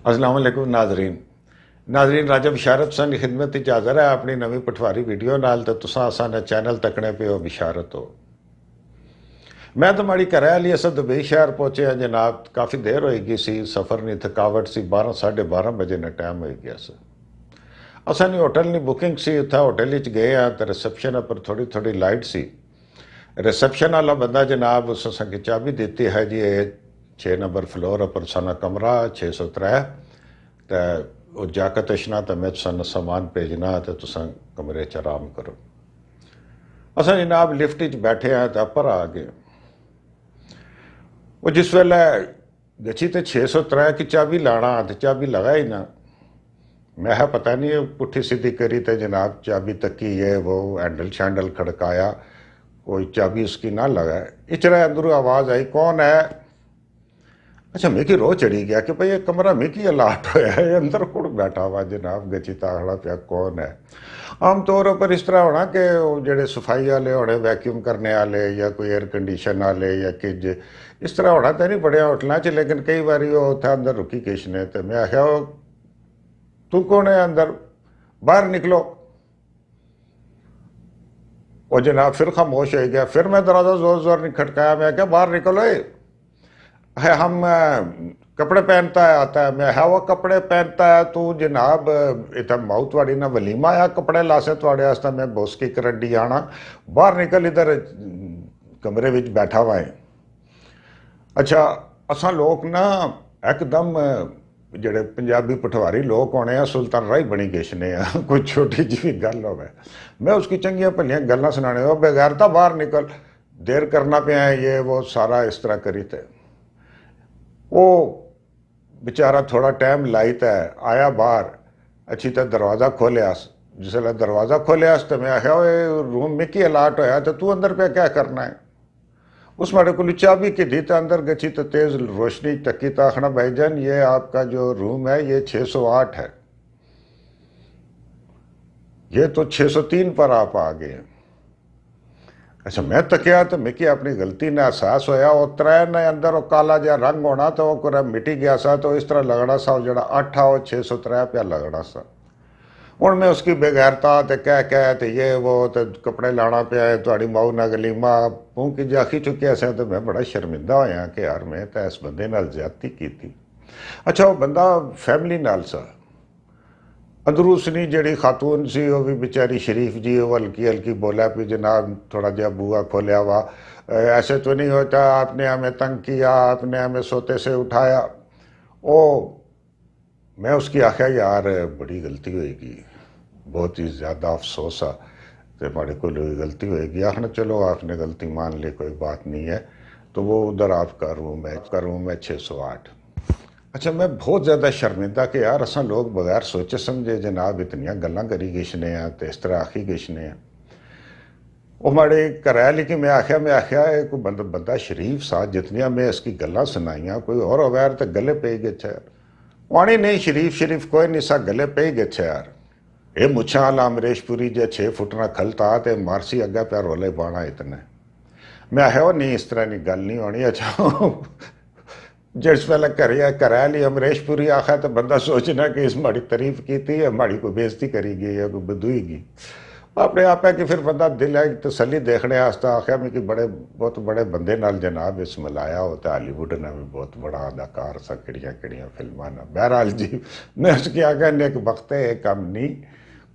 अस्सलाम वालेकुम नाजरीन। नाजरीन राजा बिशारत सन की खिदमत हाज़र है अपनी नवी पटवारी वीडियो नाल। तो तुसां असां चैनल तकने पे हो बिशारत हो। मैं तो माड़ी घर वाली अस दुबई शहर पहुंचे हैं जनाब। काफ़ी देर होएगी सी, सफ़र नहीं थकावट सी। 12 साढ़े 12 बजे ने टाइम हो गया सी। असां नी होटल की बुकिंग सी। उत्थे होटल गए हैं तो रिसेप्शन पर थोड़ी थोड़ी लाइट सी। रिसेप्शन वाला बंदा जनाब उस असें चाबी दी है जी, ये 6 नंबर फ्लोर पर साना कमरा 603। तो वो जाकर तशना तो मैं तुसा समान भेजना तो तुसा कमरे च आराम करो। असां जनाब लिफ्ट च बैठे हैं तो अपर आ गए। वो जिस वेले गची तो 603 की चाबी लाना तो चाबी लगा ही ना। मैं पता नहीं पुट्ठी सीधी करी तो जनाब चाबी तकी ये वो हैंडल शैंडल खड़काया, कोई चाबी उसकी ना लगा। इचरा अंदरों आवाज़ आई, कौन है? अच्छा मिकी रो चढ़ी गया कि भाई ये कमरा मिकी अलाट होया है, अंदर कौन बैठा हुआ जनाब गची ताखड़ा पिया, कौन है? आम तौर पर इस तरह होना कि जेडे सफाई वाले होने, वैक्यूम करने वाले या कोई एयर कंडीशन वाले या किज इस तरह होना तो नहीं बड़े होटलों च। लेकिन कई बार वो उत्थे अंदर रुकी किश ने तो मैं आख्या तू कौन है अंदर, बाहर निकलो। वो जनाब फिर खामोश हो गया। फिर मैं दरवाजा जोर जोर नहीं खटकाया। मैं क्या बाहर निकलो है, हम कपड़े पहनता है आता है। मैं है वो कपड़े पहनता है तू जनाब, इतना माऊ थोड़ी ना वलीमा आया कपड़े लासे थोड़े वास्ते मैं बोसकी करंडी आना, बाहर निकल इधर कमरे विच बैठा हुआ है। अच्छा असा लोग ना एकदम जेडे पंजाबी पठवारी लोग होने हैं सुल्तान राही बनी गेशने हैं। कोई छोटी जी भी गल हो, मैं उसकी चंगिया भलिया गल्लां सुनाने, वो बेगैरता बाहर निकल, देर करना पे है ये वो सारा इस तरह करी। थे वो बेचारा थोड़ा टाइम लाई तो आया बाहर। अच्छी तरह दरवाज़ा खोलिया। जिसले दरवाज़ा खोलिया तो मैं आख्या रूम में की अलाट होया तो तू अंदर पे क्या करना है? उस मारे को चाबी की दी तो अंदर गची तो तेज़ रोशनी तकी तो आखना भाईजान ये आपका जो रूम है ये 608 है, ये तो 603 पर आप आ गए। अच्छा मैं तकिया तो मिकी अपनी गलती ने एहसास होया। वो त्रै ने अंदर वो काला जहा रंग होना तो वो कुछ मिटी गया सा तो इस तरह लगना सा जो 8 आ वो 603 पे लगना सा। हूँ मैं उसकी बेगैरता तो कह तो ये वो तो कपड़े लाना पे थोड़ी माऊ ना गलीमा मूँ की जाखी चुकिया से। तो मैं बड़ा शर्मिंदा होया कि यार मैं तो इस बंदे नाल ज्यादती की थी। अच्छा वो बंदा फैमिली नाल सा। अंदरूसनी जड़ी खातून सी वो भी बेचारी शरीफ जी, वो हल्की हल्की बोला भी जनाब थोड़ा जहा बुआ खोलिया हुआ, ऐसे तो नहीं होता, आपने हमें तंग किया, आपने हमें सोते से उठाया। ओ मैं उसकी आख्या यार बड़ी गलती होएगी, बहुत ही ज़्यादा अफसोस आ तो हमारे को गलती होएगी। आखना चलो आपने गलती मान ली, कोई बात नहीं है। तो वो उधर आपका रूम है 608। अच्छा मैं बहुत ज़्यादा शर्मिंदा कि यार असा लोग बगैर सोचे समझे जनाब इतनियां गल्लां करी गिशने हैं तो इस तरह आखी गिशने हैं। वो माड़े घरै कि मैं आख्या कोई बंदा शरीफ सा, जितनियां मैं इसकी गल्लां सुनाइयां कोई और अवैर तो गले पे गए यार। वाणी नहीं शरीफ कोई नहीं सा, गले पे गए यार। ये मुछा वाला अमरीशपुरी जे 6 फुट ना खलता तो मारसी अग्गा प्या रोले पाना इतने। मैं आख्या नहीं इस तरह की गल नहीं होनी। अच्छा जिस वेले घरै ली अमरीशपुरी आखा तो बंदा सोचना कि इस माड़ी तारीफ की थी या माड़ी कोई बेइज्जती करी गई या कोई बदूई गई। अपने आप है कि फिर बंदा दिल है तसली देखने आख्या मैं कि बहुत बड़े बंदे नाल जनाब इस मिलाया हो तो हालीवुड ने भी बहुत बड़ा अदाकार सा किड़ियां फिल्मां ना। बहरहाल जी मैं उसकी आख्या ने एक वक्त है कम नहीं,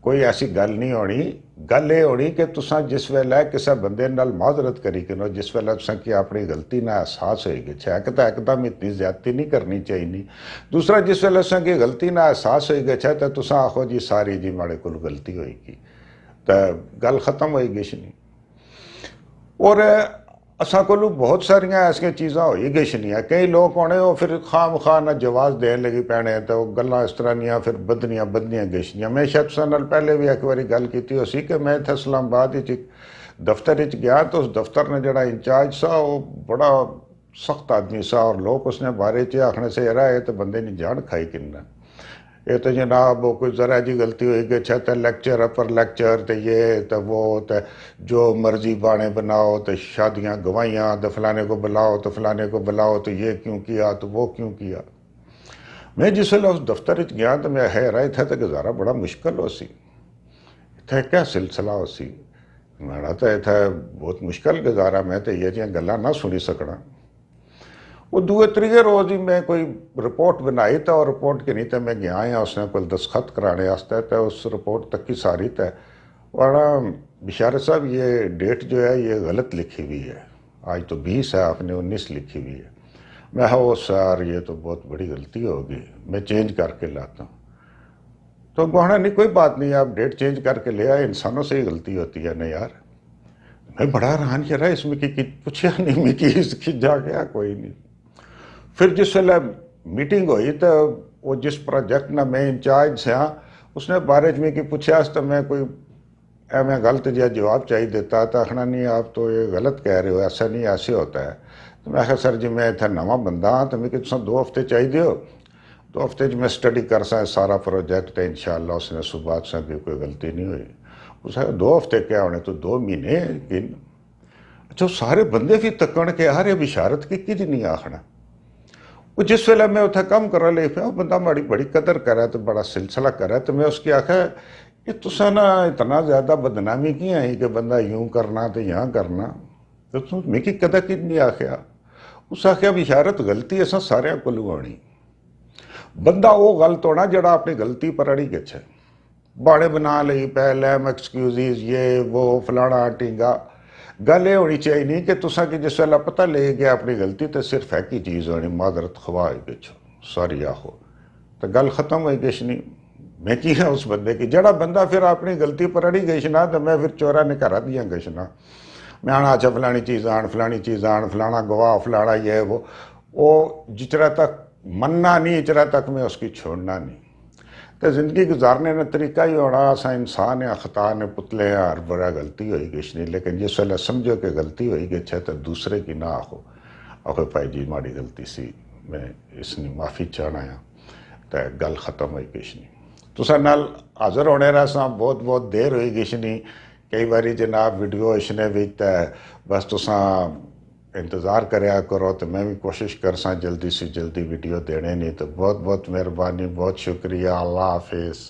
कोई ऐसी गल नहीं होनी। गल ये होनी कि तुसा जिस वेले किसी बंदे नाल माजरत करी कि जिस वेले तुसा कि अपनी गलती ना एहसास होएगी, एक तो एकदम इतनी ज्यादती नहीं करनी चाहिए। दूसरा जिस वेले तुसा कि गलती ना एहसास होएगी तो तुसा आखो जी सारी जी माड़े कोल गलती होएगी तो गल खत्म होएगी नहीं। और असा को बहुत सारिया ऐसा चीज़ा हो ही गई। कई लोग होने वो फिर खाम खा ना जवाब देन लगी पैने तो गल्लां इस तरह दियां फिर बददियां गई। मैं शायद तुसां नाल पहले भी एक बार गल की उसी कि मैं इत्थे इस्लामाबाद दफ्तर गया तो उस दफ्तर ने जड़ा इंचार्ज सा वो बड़ा सख्त आदमी सा और लोग उसने बारे च आखने से यार ये तो बंदे ने जान खाई किन्ना, ये तो जनाब वो कोई ज़रा जी गलती हुई कि अच्छा तो लेक्चर अपर लेक्चर तो ये तो वो तो जो मर्जी बाणे बनाओ तो शादियां गवाइयाँ तो फलाने को बुलाओ तो फलाने को बुलाओ तो ये क्यों किया तो वो क्यों किया। मैं जिस वेले उस दफ्तर च गया तो मैं हैरा इत्थै ते गुजारा बड़ा मुश्किल हो सी। इत्थै क्या सिलसिला हो सी, मेरा तो इत्थै बहुत मुश्किल गुजारा, मैं तो ये जियां गल्लां ना सुनी सकना। वो दूए त्रीए रोज ही मैं कोई रिपोर्ट बनाई तो रिपोर्ट की नहीं तो मैं गया या उसने कोई दस्खत कराने वास्ते, तो उस रिपोर्ट तक की सारी तय वाला बिशारत साहब ये डेट जो है ये गलत लिखी हुई है, आज तो 20 है आपने 19 लिखी हुई है। मैं हो सर ये तो बहुत बड़ी गलती होगी, मैं चेंज करके लाता हूँ। तो कहना नहीं कोई बात नहीं, आप डेट चेंज करके ले आए, इंसानों से ही गलती होती है ना यार। मैं बड़ा हैरान किया रहा इसमें कि पूछा नहीं मैं कि इसकी जा गया कोई नहीं। फिर जिस वेले मीटिंग हुई तो वो जिस प्रोजेक्ट ना मैं इंचार्ज से उसने बारे में कि पूछा तो मैं कोई मैं गलत जो जवाब चाहिए देता तो आखना नहीं आप तो ये गलत कह रहे हो, ऐसा नहीं ऐसे होता है। तो मैं आखा सर जी मैं इतना नवा बंदा हाँ तो मैं कि 2 हफ्ते चाहिए हो, 2 हफ्ते मैं स्टडी कर सा सारा प्रोजेक्ट तो इंशाल्लाह उसने सुबह से भी कोई गलती नहीं हुई। उसने 2 हफ्ते क्या होने तो 2 महीने कि अच्छा सारे बंदे भी तकन के यार ये बिशारत की नहीं आखना। वो जिस वेले मैं उत्थे कम करा ले पे बंदा माड़ी बड़ी कदर करे तो बड़ा सिलसिला करे, तो मैं उसकी आखा कि तुसा ना इतना ज़्यादा बदनामी की है कि बंदा यूं करना तो यहाँ करना, तो तुम मिकी कदा कि नहीं आख्या। उस आख्या बिशारत गलती असा सारे को होनी, बंदा वो गलत होना जड़ा अपनी गलती पर अड़ी गच्छे, बाड़े बना ली पहले एक्सक्यूज़ ये वो फलाना टींगा। गल ये होनी चाहिए नहीं कि तुसा कि जिस वेला पता ले गया अपनी गलती तो सिर्फ है कि चीज़ होनी मादरत खवा पिछो सॉरी आहो तो गल खत्म हो किश नहीं। मैं की है उस बंदे की जड़ा बंदा फिर अपनी गलती पर अड़ी गई ना तो मैं फिर चोरा ने घर दिया गई ना, मैं आना अच्छा फलानी चीज़ आन फलानी चीज़ आन फलाना गवाह फलाना ये वो जिचरा तक मनना नहीं इचरा तक मैं उसकी छोड़ना नहीं। तो जिंदगी गुजारने का तरीका ही होना असा इंसान है खता ने पुतले हैं हर बड़ा गलती होई किश नहीं, लेकिन जिस वेले समझो कि गलती होई गई है तो दूसरे की ना आखो आखो भाई जी माड़ी गलती सी मैं इसने माफ़ी चाहना है तो गल खत्म होई किश नहीं। तुसा नाल हाज़र होने रहा बहुत बहुत देर हुई किश नहीं, कई बारी जनाब वीडियो इसने भी बस तुसा इंतज़ार कराया करो तो मैं भी कोशिश कर सा जल्दी से जल्दी वीडियो देने नहीं। तो बहुत बहुत मेहरबानी, बहुत शुक्रिया, अल्लाह हाफिज़।